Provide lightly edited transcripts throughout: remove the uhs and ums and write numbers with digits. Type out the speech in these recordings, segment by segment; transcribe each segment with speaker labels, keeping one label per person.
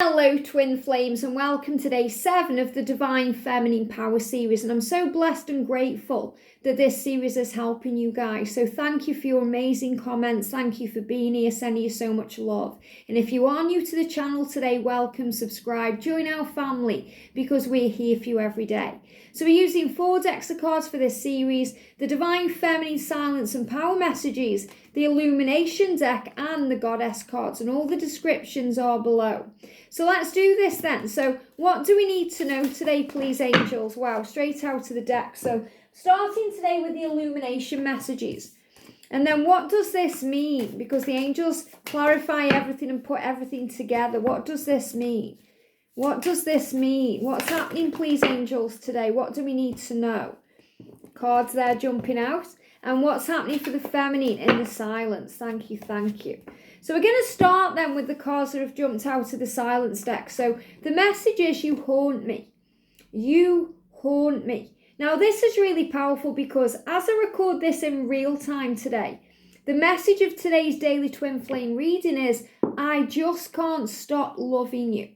Speaker 1: Hello twin flames, and welcome to day 7 of the Divine Feminine Power series. And I'm so blessed and grateful that this series is helping you guys. So thank you for your amazing comments. Thank you for being here, sending you so much love. And if you are new to the channel today, welcome, subscribe, join our family, because we're here for you every day. So we're using 4 decks of cards for this series: the Divine Feminine Silence and Power Messages, the Illumination deck, and the Goddess cards, and all the descriptions are below. So let's do this then. So what do we need to know today, please, angels? Wow, straight out of the deck. So starting today with the Illumination messages. And then what does this mean? Because the angels clarify everything and put everything together. What does this mean? What does this mean? What's happening, please, angels, today? What do we need to know? Cards there jumping out. And what's happening for the feminine in the silence? Thank you, thank you. So we're going to start then with the cards that have jumped out of the silence deck. So the message is, you haunt me. You haunt me. Now this is really powerful, because as I record this in real time today, the message of today's daily twin flame reading is, I just can't stop loving you.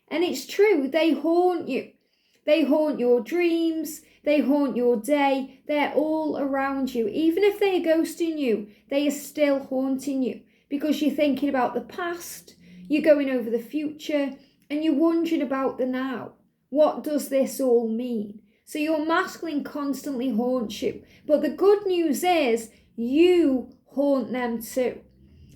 Speaker 1: And it's true, they haunt you. They haunt your dreams, they haunt your day, they're all around you. Even if they are ghosting you, they are still haunting you, because you're thinking about the past, you're going over the future, and you're wondering about the now. What does this all mean? So your masculine constantly haunts you. But the good news is, you haunt them too.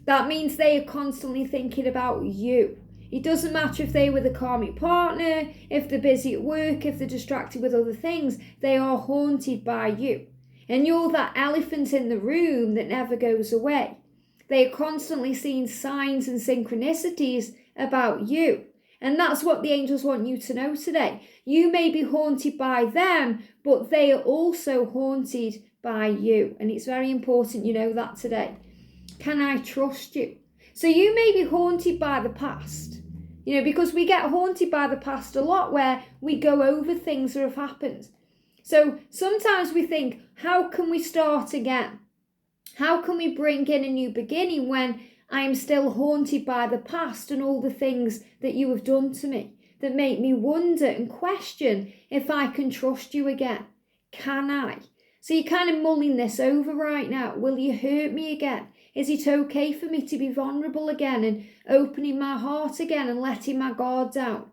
Speaker 1: That means they are constantly thinking about you. It doesn't matter if they were the karmic partner, if they're busy at work, if they're distracted with other things, they are haunted by you. And you're that elephant in the room that never goes away. They are constantly seeing signs and synchronicities about you. And that's what the angels want you to know today. You may be haunted by them, but they are also haunted by you. And it's very important you know that today. Can I trust you? So you may be haunted by the past. You know, because we get haunted by the past a lot, where we go over things that have happened. So sometimes we think, how can we start again? How can we bring in a new beginning when I am still haunted by the past and all the things that you have done to me that make me wonder and question if I can trust you again? Can I? So you're kind of mulling this over right now. Will you hurt me again? Is it okay for me to be vulnerable again and opening my heart again and letting my guard down?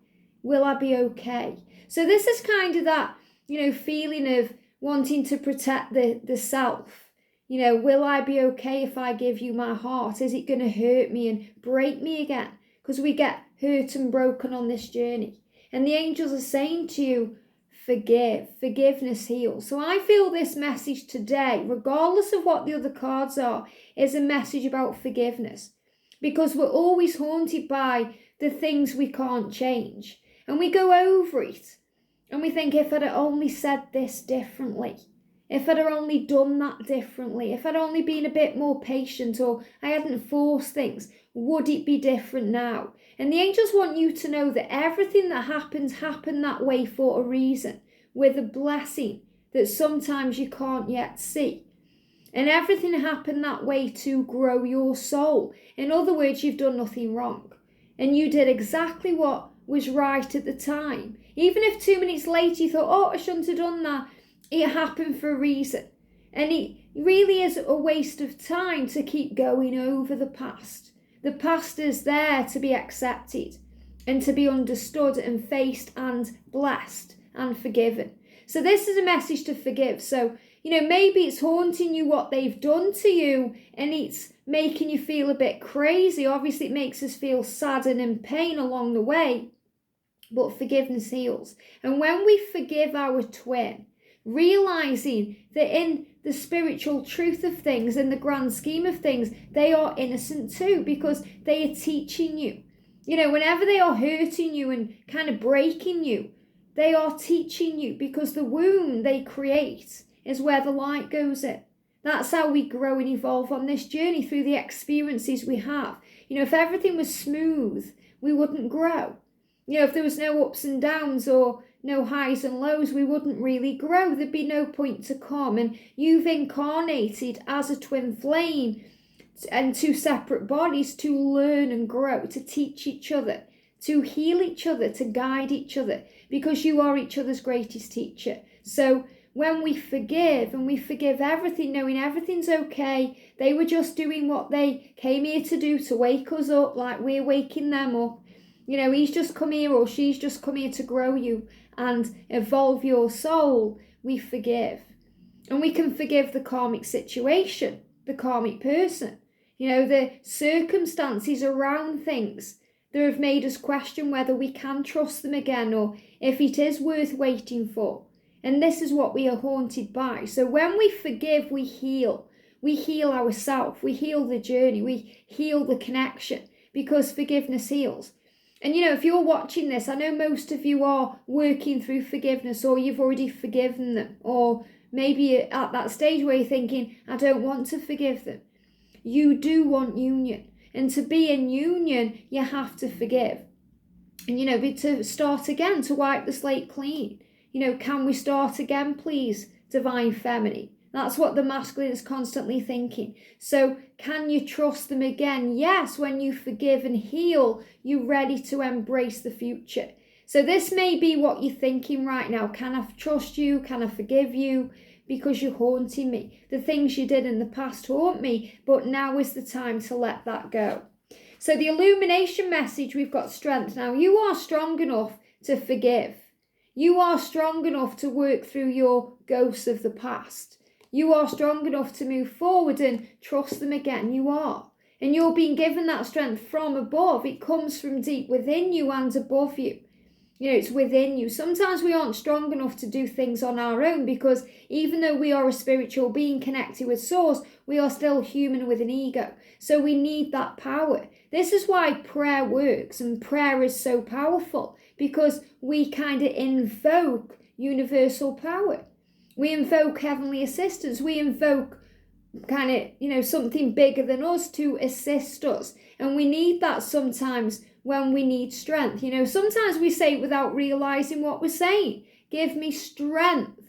Speaker 1: Will I be okay? So this is kind of that, feeling of wanting to protect the self. Will I be okay if I give you my heart? Is it going to hurt me and break me again? Because we get hurt and broken on this journey. And the angels are saying to you, forgive. Forgiveness heals. So I feel this message today, regardless of what the other cards are, is a message about forgiveness. Because we're always haunted by the things we can't change. And we go over it. And we think, if I'd only said this differently, if I'd only done that differently, if I'd only been a bit more patient, or I hadn't forced things, would it be different now? And the angels want you to know that everything that happens happened that way for a reason, with a blessing that sometimes you can't yet see. And everything happened that way to grow your soul. In other words, you've done nothing wrong. And you did exactly what was right at the time. Even if 2 minutes later you thought, oh, I shouldn't have done that, it happened for a reason. And it really is a waste of time to keep going over the past. The past is there to be accepted and to be understood and faced and blessed and forgiven. So this is a message to forgive. So, maybe it's haunting you what they've done to you, and it's making you feel a bit crazy. Obviously, it makes us feel sad and in pain along the way, but forgiveness heals. And when we forgive our twin, realizing that in the spiritual truth of things, in the grand scheme of things, they are innocent too, because they are teaching you. Whenever they are hurting you and kind of breaking you, they are teaching you, because the wound they create is where the light goes in. That's how we grow and evolve on this journey, through the experiences we have. If everything was smooth, we wouldn't grow. If there was no ups and downs or no highs and lows, we wouldn't really grow. There'd be no point to come. And you've incarnated as a twin flame and 2 separate bodies to learn and grow, to teach each other, to heal each other, to guide each other, because you are each other's greatest teacher. So when we forgive, and we forgive everything, knowing everything's okay, they were just doing what they came here to do, to wake us up like we're waking them up. You know, he's just come here or she's just come here to grow you and evolve your soul. We forgive. And we can forgive the karmic situation, the karmic person. You know, the circumstances around things that have made us question whether we can trust them again or if it is worth waiting for. And this is what we are haunted by. So when we forgive, we heal. We heal ourselves. We heal the journey. We heal the connection, because forgiveness heals. And you know, if you're watching this, I know most of you are working through forgiveness, or you've already forgiven them, or maybe at that stage where you're thinking, I don't want to forgive them. You do want union. And to be in union, you have to forgive. And you know, to start again, to wipe the slate clean. You know, can we start again, please, Divine Feminine? That's what the masculine is constantly thinking. So can you trust them again? Yes, when you forgive and heal, you're ready to embrace the future. So this may be what you're thinking right now. Can I trust you? Can I forgive you? Because you're haunting me. The things you did in the past haunt me, but now is the time to let that go. So the illumination message, we've got strength. Now you are strong enough to forgive. You are strong enough to work through your ghosts of the past. You are strong enough to move forward and trust them again. You are. And you're being given that strength from above. It comes from deep within you and above you. You know, it's within you. Sometimes we aren't strong enough to do things on our own, because even though we are a spiritual being connected with Source, we are still human with an ego. So we need that power. This is why prayer works, and prayer is so powerful, because we kind of invoke universal power. We invoke heavenly assistance. We invoke kind of, you know, something bigger than us to assist us. And we need that sometimes when we need strength. You know, sometimes we say it without realizing what we're saying. Give me strength.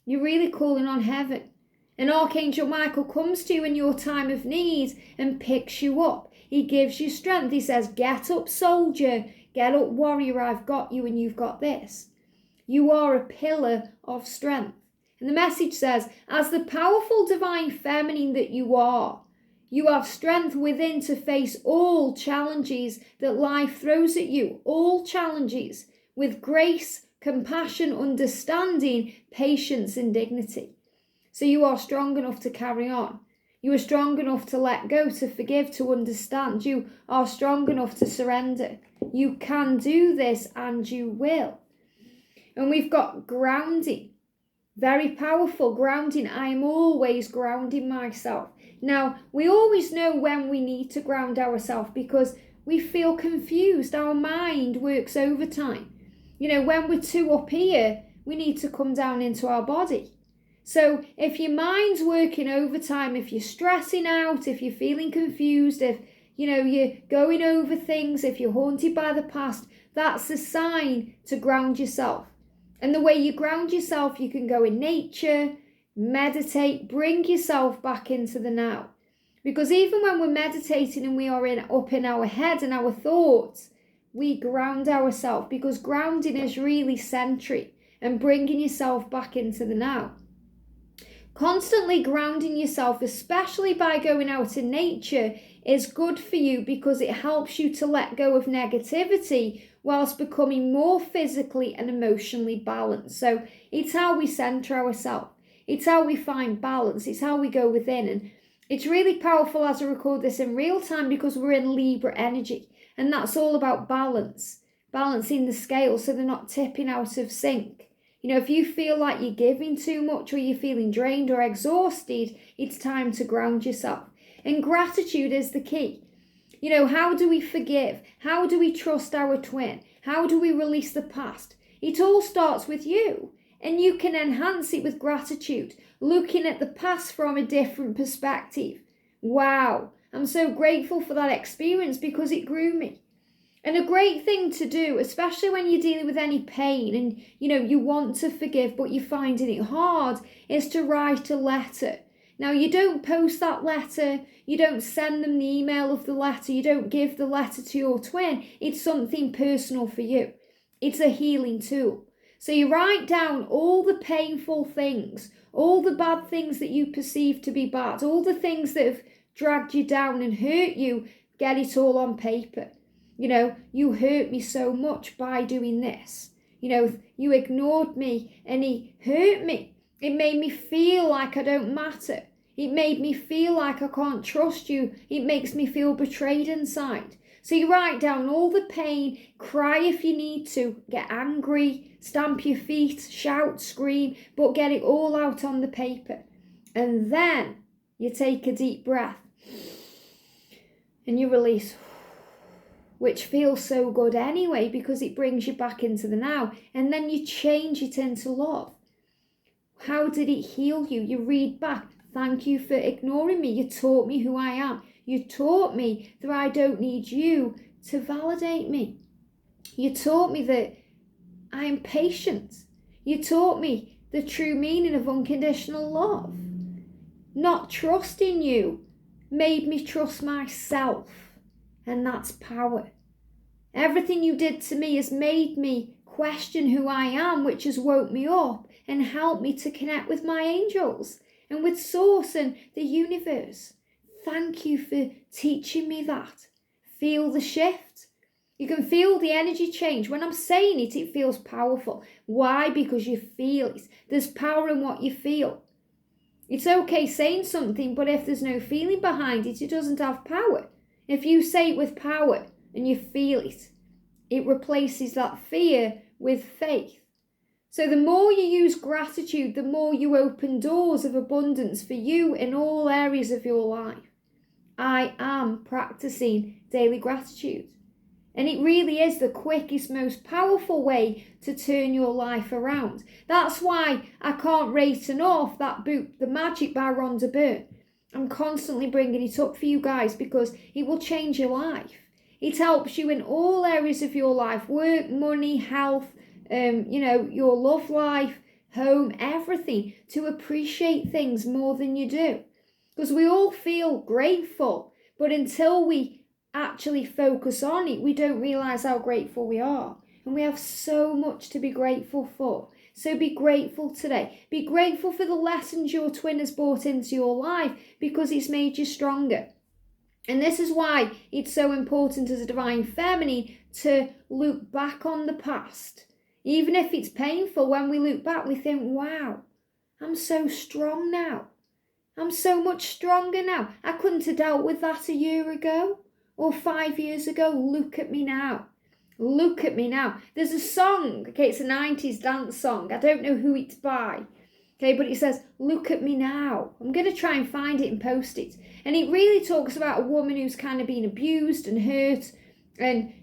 Speaker 1: You're really calling on heaven. And Archangel Michael comes to you in your time of need and picks you up. He gives you strength. He says, get up, soldier. Get up, warrior. I've got you and you've got this. You are a pillar of strength. And the message says, as the powerful divine feminine that you are, you have strength within to face all challenges that life throws at you, all challenges, with grace, compassion, understanding, patience, and dignity. So you are strong enough to carry on. You are strong enough to let go, to forgive, to understand. You are strong enough to surrender. You can do this, and you will. And we've got grounding. Very powerful grounding. I am always grounding myself. Now, we always know when we need to ground ourselves, because we feel confused. Our mind works overtime. You know, when we're too up here, we need to come down into our body. So if your mind's working overtime, if you're stressing out, if you're feeling confused, if, you know, you're going over things, if you're haunted by the past, that's a sign to ground yourself. And the way you ground yourself, you can go in nature, meditate, bring yourself back into the now. Because even when we're meditating and we are up in our head and our thoughts, we ground ourselves, because grounding is really centering and bringing yourself back into the now. Constantly grounding yourself, especially by going out in nature, is good for you, because it helps you to let go of negativity whilst becoming more physically and emotionally balanced. So it's how we center ourselves. It's how we find balance. It's how we go within. And it's really powerful as I record this in real time, because we're in Libra energy. And that's all about balance. Balancing the scales so they're not tipping out of sync. You know, if you feel like you're giving too much, or you're feeling drained or exhausted, it's time to ground yourself. And gratitude is the key. You know, how do we forgive? How do we trust our twin? How do we release the past? It all starts with you. And you can enhance it with gratitude, looking at the past from a different perspective. Wow, I'm so grateful for that experience, because it grew me. And a great thing to do, especially when you're dealing with any pain and, you know, you want to forgive but you're finding it hard, is to write a letter. Now, you don't post that letter, you don't send them the email of the letter, you don't give the letter to your twin. It's something personal for you. It's a healing tool. So you write down all the painful things, all the bad things that you perceive to be bad, all the things that have dragged you down and hurt you, get it all on paper. You hurt me so much by doing this. You ignored me and he hurt me. It made me feel like I don't matter. It made me feel like I can't trust you. It makes me feel betrayed inside. So you write down all the pain, cry if you need to, get angry, stamp your feet, shout, scream, but get it all out on the paper. And then you take a deep breath and you release, which feels so good anyway because it brings you back into the now. And then you change it into love. How did it heal you? You read back, thank you for ignoring me. You taught me who I am. You taught me that I don't need you to validate me. You taught me that I am patient. You taught me the true meaning of unconditional love. Not trusting you made me trust myself, and that's power. Everything you did to me has made me question who I am, which has woke me up and helped me to connect with my angels and with Source and the universe. Thank you for teaching me that. Feel the shift. You can feel the energy change. When I'm saying it, it feels powerful. Why? Because you feel it. There's power in what you feel. It's okay saying something, but if there's no feeling behind it, it doesn't have power. If you say it with power and you feel it, it replaces that fear with faith. So the more you use gratitude, the more you open doors of abundance for you in all areas of your life. I am practicing daily gratitude. And it really is the quickest, most powerful way to turn your life around. That's why I can't rate enough that book, The Magic by Rhonda Byrne. I'm constantly bringing it up for you guys because it will change your life. It helps you in all areas of your life, work, money, health, your love life, home, everything, to appreciate things more than you do. Because we all feel grateful, but until we actually focus on it, we don't realize how grateful we are. And we have so much to be grateful for. So be grateful today. Be grateful for the lessons your twin has brought into your life because it's made you stronger. And this is why it's so important as a divine feminine to look back on the past. Even if it's painful, when we look back, we think, wow, I'm so strong now. I'm so much stronger now. I couldn't have dealt with that a year ago or 5 years ago. Look at me now. Look at me now. There's a song, okay, it's a 90s dance song. I don't know who it's by, okay, but it says, look at me now. I'm going to try and find it and post it. And it really talks about a woman who's kind of been abused and hurt. And,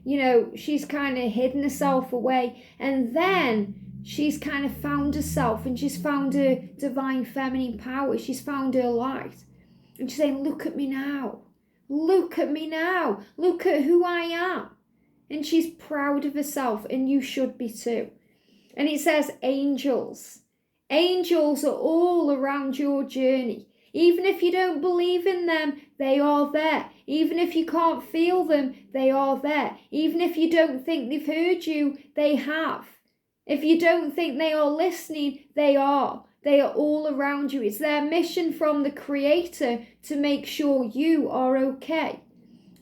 Speaker 1: she's kind of hidden herself away. And then she's kind of found herself and she's found her divine feminine power. She's found her light. And she's saying, look at me now. Look at me now. Look at who I am. And she's proud of herself, and you should be too. And it says angels. Angels are all around your journey. Even if you don't believe in them, they are there. Even if you can't feel them, they are there. Even if you don't think they've heard you, they have. If you don't think they are listening, they are. They are all around you. It's their mission from the Creator to make sure you are okay.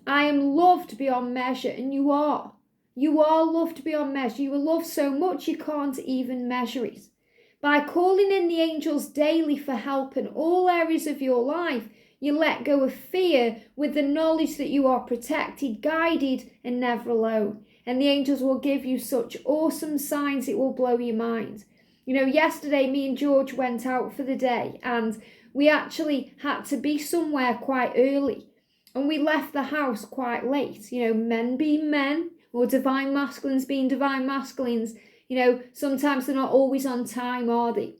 Speaker 1: I am loved beyond measure, and you are. You are loved beyond measure. You are loved so much you can't even measure it. By calling in the angels daily for help in all areas of your life, you let go of fear with the knowledge that you are protected, guided, and never alone. And the angels will give you such awesome signs it will blow your mind. Yesterday me and George went out for the day, and we actually had to be somewhere quite early. And we left the house quite late. Men being men, or divine masculines being divine masculines. Sometimes they're not always on time, are they?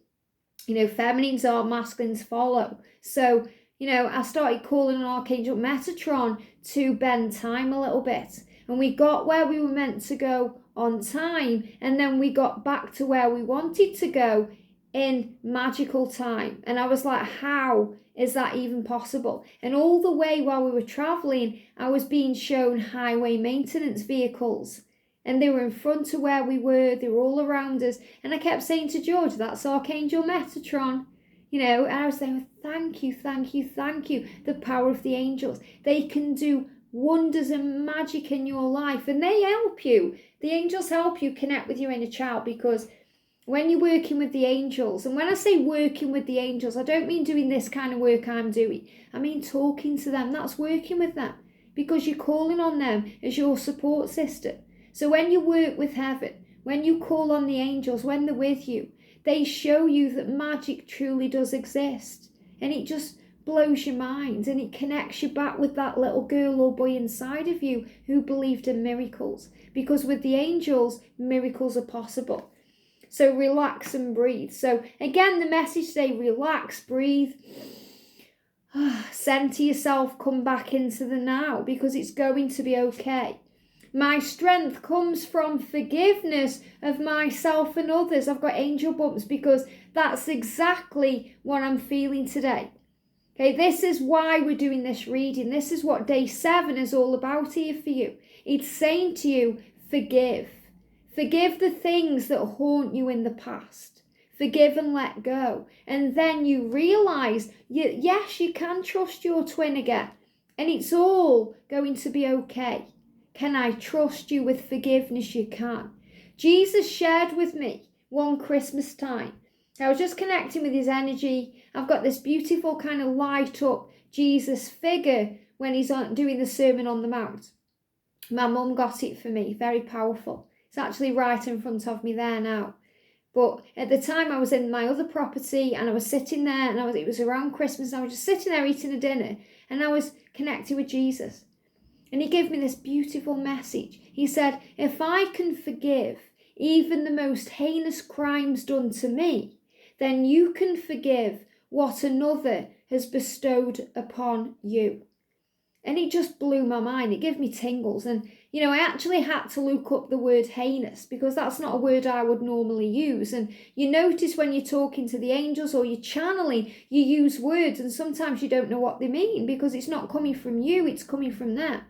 Speaker 1: Feminines are, masculines follow. So, I started calling on Archangel Metatron to bend time a little bit. And we got where we were meant to go on time. And then we got back to where we wanted to go in magical time. And I was like, how is that even possible? And all the way while we were traveling, I was being shown highway maintenance vehicles. And they were in front of where we were. They were all around us. And I kept saying to George, that's Archangel Metatron. And I was saying, thank you, thank you, thank you. The power of the angels. They can do wonders and magic in your life. And they help you. The angels help you connect with your inner child, because when you're working with the angels, and when I say working with the angels, I don't mean doing this kind of work I'm doing. I mean talking to them. That's working with them, because you're calling on them as your support system. So when you work with heaven, when you call on the angels, when they're with you, they show you that magic truly does exist. And it just blows your mind, and it connects you back with that little girl or boy inside of you who believed in miracles. Because with the angels, miracles are possible. So relax and breathe. So again, the message today, relax, breathe, center yourself, come back into the now, because it's going to be okay. My strength comes from forgiveness of myself and others. I've got angel bumps because that's exactly what I'm feeling today. Okay, this is why we're doing this reading. This is what day 7 is all about here for you. It's saying to you, forgive. Forgive the things that haunt you in the past. Forgive and let go. And then you realize, yes, you can trust your twin again. And it's all going to be okay. Can I trust you with forgiveness? You can. Jesus shared with me one Christmas time. I was just connecting with his energy. I've got this beautiful kind of light up Jesus figure when he's doing the Sermon on the Mount. My mum got it for me. Very powerful. It's actually right in front of me there now. But at the time I was in my other property, and I was sitting there, and it was around Christmas, and I was just sitting there eating a dinner, and I was connected with Jesus. And he gave me this beautiful message. He said, if I can forgive even the most heinous crimes done to me, then you can forgive what another has bestowed upon you. And it just blew my mind. It gave me tingles. And, I actually had to look up the word heinous, because that's not a word I would normally use. And you notice when you're talking to the angels or you're channeling, you use words, and sometimes you don't know what they mean, because it's not coming from you, it's coming from them.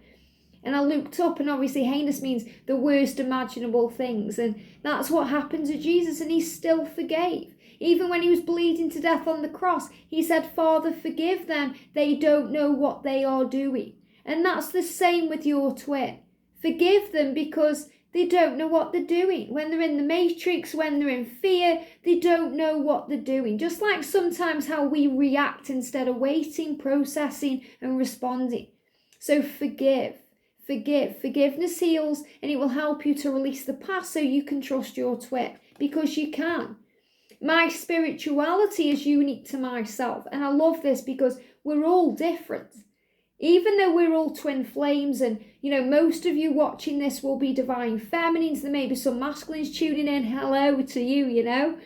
Speaker 1: And I looked up, and obviously heinous means the worst imaginable things. And that's what happened to Jesus, and he still forgave. Even when he was bleeding to death on the cross, he said, Father, forgive them. They don't know what they are doing. And that's the same with your twin. Forgive them because they don't know what they're doing. When they're in the matrix, when they're in fear, they don't know what they're doing. Just like sometimes how we react instead of waiting, processing, and responding. So forgive. Forgiveness heals, and it will help you to release the past so you can trust your twin, because you can. My spirituality is unique to myself, and I love this because we're all different. Even though we're all twin flames, and most of you watching this will be divine feminines, there may be some masculines tuning in, hello to you,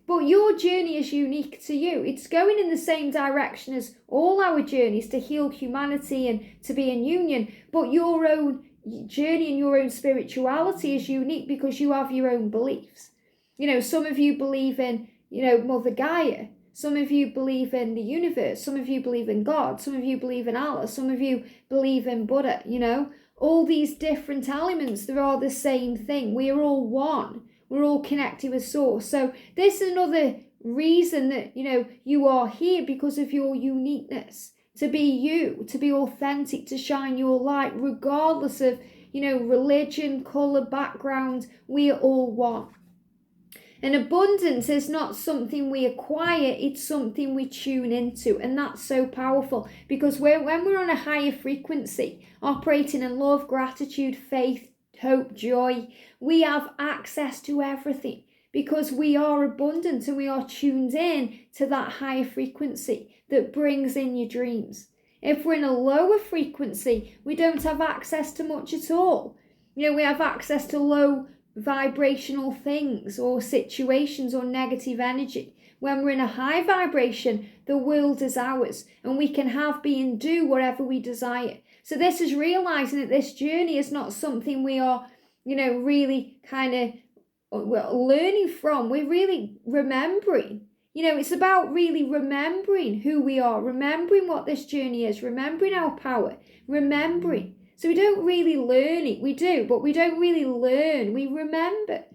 Speaker 1: but your journey is unique to you. It's going in the same direction as all our journeys to heal humanity and to be in union, but your own journey and your own spirituality is unique because you have your own beliefs. Some of you believe in, Mother Gaia. Some of you believe in the universe. Some of you believe in God. Some of you believe in Allah. Some of you believe in Buddha, All these different elements, they're all the same thing. We are all one. We're all connected with Source. So this is another reason that, you are here, because of your uniqueness. To be you, to be authentic, to shine your light, regardless of, religion, colour, background. We are all one. And abundance is not something we acquire, it's something we tune into. And that's so powerful, because when we're on a higher frequency, operating in love, gratitude, faith, hope, joy, we have access to everything, because we are abundant and we are tuned in to that higher frequency that brings in your dreams. If we're in a lower frequency, we don't have access to much at all. We have access to low vibrational things or situations or negative energy. When we're in a high vibration, the world is ours, and we can have, be, and do whatever we desire. So this is realizing that this journey is not something we are, really kind of we're learning from, we're really remembering. It's about really remembering who we are, remembering what this journey is, remembering our power, remembering. So we don't really learn it. We do, but we don't really learn. We remember.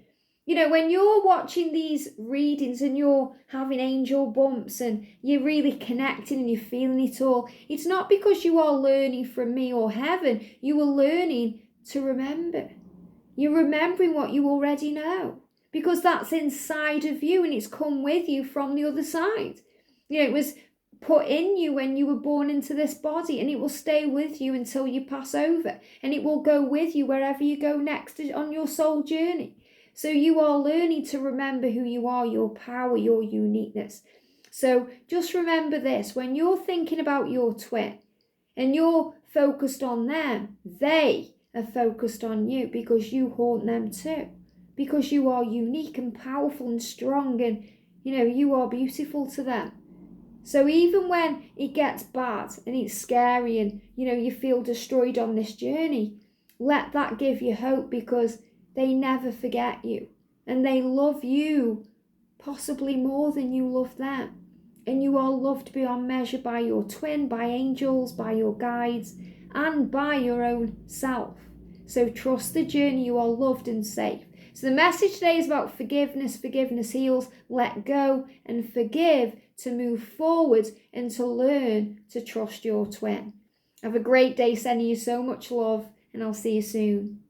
Speaker 1: When you're watching these readings and you're having angel bumps and you're really connecting and you're feeling it all, it's not because you are learning from me or heaven. You are learning to remember. You're remembering what you already know because that's inside of you and it's come with you from the other side. It was put in you when you were born into this body, and it will stay with you until you pass over, and it will go with you wherever you go next on your soul journey. So you are learning to remember who you are, your power, your uniqueness. So just remember this: when you're thinking about your twin and you're focused on them, they are focused on you because you haunt them too. Because you are unique and powerful and strong, and you are beautiful to them. So even when it gets bad and it's scary and you feel destroyed on this journey, let that give you hope, because they never forget you and they love you possibly more than you love them. And you are loved beyond measure by your twin, by angels, by your guides, and by your own self. So trust the journey. You are loved and safe. So the message today is about forgiveness. Forgiveness heals. Let go and forgive to move forward and to learn to trust your twin. Have a great day. Sending you so much love, and I'll see you soon.